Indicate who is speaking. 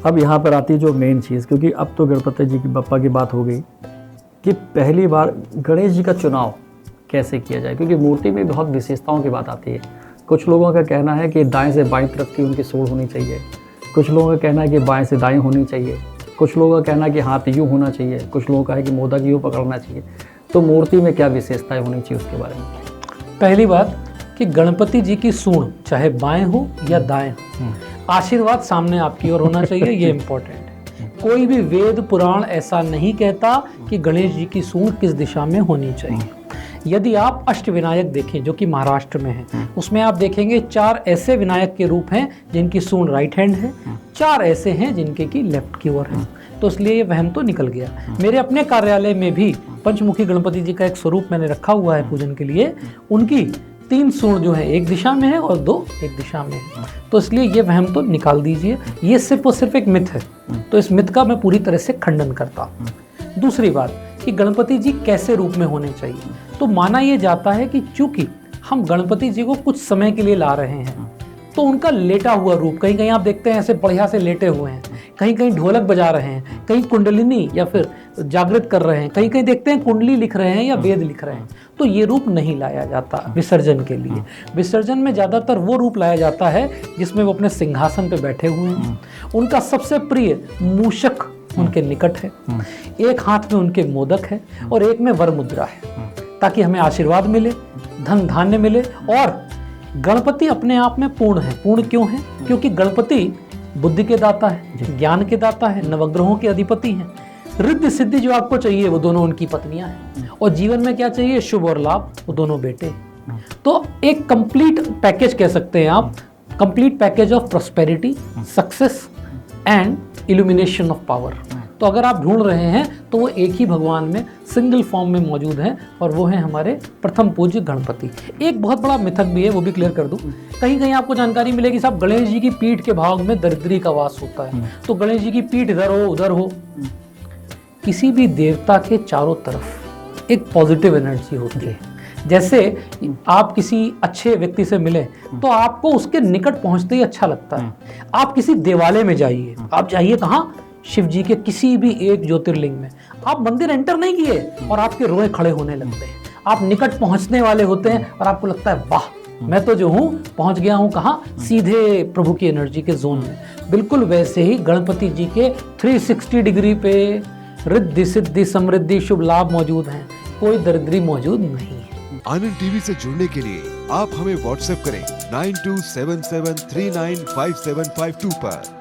Speaker 1: अब यहाँ पर आती है जो मेन चीज़, क्योंकि अब तो गणपति जी की बप्पा की बात हो गई कि पहली बार गणेश जी का चुनाव कैसे किया जाए, क्योंकि मूर्ति में बहुत विशेषताओं की बात आती है। कुछ लोगों का कहना है कि दाएं से बाएं तरफ की उनकी सूंड होनी चाहिए, कुछ लोगों का कहना है कि बाएं से दाएं होनी चाहिए, कुछ लोगों का कहना है कि हाथ यूँ होना चाहिए, कुछ लोगों का है कि मोदक यूँ पकड़ना चाहिए। तो मूर्ति में क्या विशेषताएं होनी चाहिए उसके बारे में?
Speaker 2: पहली बात कि गणपति जी की सूंड चाहे बाएं हो या दाएं हो, आशीर्वाद सामने आपकी ओर होना चाहिए, ये इम्पोर्टेंट है। कोई भी वेद पुराण ऐसा नहीं कहता कि गणेश जी की सूंड किस दिशा में होनी चाहिए। यदि आप अष्टविनायक देखें जो कि महाराष्ट्र में है, उसमें आप देखेंगे 4 ऐसे विनायक के रूप हैं जिनकी सूंड राइट हैंड है, 4 ऐसे हैं जिनके की लेफ्ट की ओर है। तो इसलिए ये वहम तो निकल गया। मेरे अपने कार्यालय में भी पंचमुखी गणपति जी का एक स्वरूप मैंने रखा हुआ है पूजन के लिए। उनकी 3 सूंड जो है एक दिशा में है और 2 एक दिशा में है। तो इसलिए ये वहम तो निकाल दीजिए, ये सिर्फ और सिर्फ एक मिथ है। तो इस मिथ का मैं पूरी तरह से खंडन करता हूँ। दूसरी बात कि गणपति जी कैसे रूप में होने चाहिए, तो माना यह जाता है कि चूंकि हम गणपति जी को कुछ समय के लिए ला रहे हैं, तो उनका लेटा हुआ रूप, कहीं कहीं आप देखते हैं ऐसे बढ़िया से लेटे हुए हैं, कहीं कहीं ढोलक बजा रहे हैं, कहीं कुंडलिनी या फिर जागृत कर रहे हैं, कहीं कहीं देखते हैं कुंडली लिख रहे हैं या वेद लिख रहे हैं। तो ये रूप नहीं लाया जाता विसर्जन के लिए। विसर्जन में ज़्यादातर वो रूप लाया जाता है जिसमें वो अपने सिंहासन पे बैठे हुए हैं, उनका सबसे प्रिय मूषक उनके निकट है, एक हाथ में उनके मोदक है और एक में वर मुद्रा है, ताकि हमें आशीर्वाद मिले, धन धान्य मिले। और गणपति अपने आप में पूर्ण है। पूर्ण क्यों है? क्योंकि गणपति बुद्धि के दाता है, ज्ञान के दाता है, नवग्रहों के अधिपति हैं। रिद्धि सिद्धि जो आपको चाहिए वो दोनों उनकी पत्नियां हैं, और जीवन में क्या चाहिए, शुभ और लाभ, वो दोनों बेटे। तो एक कंप्लीट पैकेज कह सकते हैं आप, complete package of prosperity, success and illumination of power. तो अगर आप ढूंढ रहे हैं तो वो एक ही भगवान में सिंगल फॉर्म में मौजूद है, और वो है हमारे प्रथम पूज्य गणपति। एक बहुत बड़ा मिथक भी है, वो भी क्लियर कर दूं। कहीं कहीं आपको जानकारी मिलेगी साहब गणेश जी की पीठ के भाग में दरिद्री का वास होता है, तो गणेश जी की पीठ इधर हो उधर हो। किसी भी देवता के चारों तरफ एक पॉजिटिव एनर्जी होती है। जैसे आप किसी अच्छे व्यक्ति से मिले तो आपको उसके निकट पहुंचते ही अच्छा लगता है। आप किसी देवालय में जाइए, आप जाइए कहाँ, शिव जी के किसी भी एक ज्योतिर्लिंग में, आप मंदिर एंटर नहीं किए और आपके रोए खड़े होने लगते हैं। आप निकट पहुंचने वाले होते हैं और आपको लगता है वाह, मैं तो जो हूँ पहुंच गया हूँ कहाँ, सीधे प्रभु की एनर्जी के जोन में। बिल्कुल वैसे ही गणपति जी के 360 डिग्री पे रिद्धि सिद्धि समृद्धि शुभ लाभ मौजूद हैं, कोई दरिद्री मौजूद नहीं है।
Speaker 3: आनंद टीवी से जुड़ने के लिए आप हमें व्हाट्सएप करें 9277395752 पर।